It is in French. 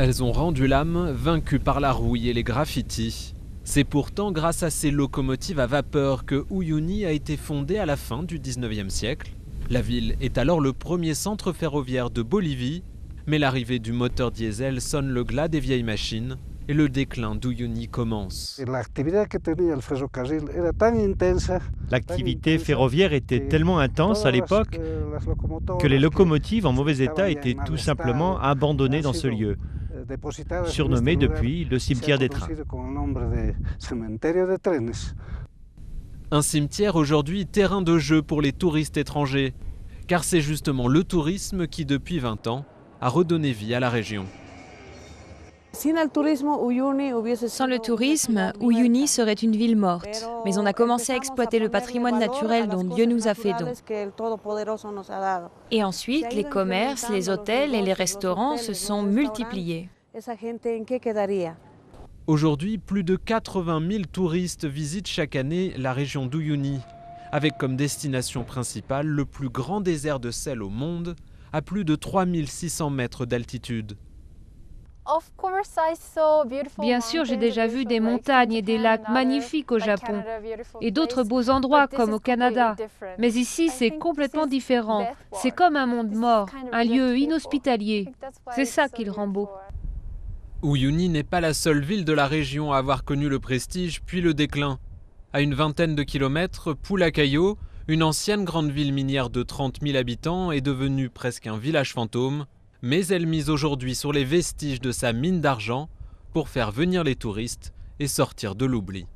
Elles ont rendu l'âme, vaincues par la rouille et les graffitis. C'est pourtant grâce à ces locomotives à vapeur que Uyuni a été fondée à la fin du 19e siècle. La ville est alors le premier centre ferroviaire de Bolivie, mais l'arrivée du moteur diesel sonne le glas des vieilles machines et le déclin d'Uyuni commence. L'activité ferroviaire était tellement intense à l'époque que les locomotives en mauvais état étaient tout simplement abandonnées dans ce lieu, surnommé depuis le cimetière des trains. Un cimetière aujourd'hui terrain de jeu pour les touristes étrangers, car c'est justement le tourisme qui, depuis 20 ans, a redonné vie à la région. Sans le tourisme, Uyuni serait une ville morte. Mais on a commencé à exploiter le patrimoine naturel dont Dieu nous a fait don. Et ensuite, les commerces, les hôtels et les restaurants se sont multipliés. Aujourd'hui, plus de 80 000 touristes visitent chaque année la région d'Uyuni, avec comme destination principale le plus grand désert de sel au monde, à plus de 3600 mètres d'altitude. Bien sûr, j'ai déjà vu des montagnes et des lacs magnifiques au Japon et d'autres beaux endroits comme au Canada. Mais ici, c'est complètement différent. C'est comme un monde mort, un lieu inhospitalier. C'est ça qui le rend beau. Uyuni n'est pas la seule ville de la région à avoir connu le prestige puis le déclin. À une vingtaine de kilomètres, Pulacao, une ancienne grande ville minière de 30 000 habitants, est devenue presque un village fantôme. Mais elle mise aujourd'hui sur les vestiges de sa mine d'argent pour faire venir les touristes et sortir de l'oubli.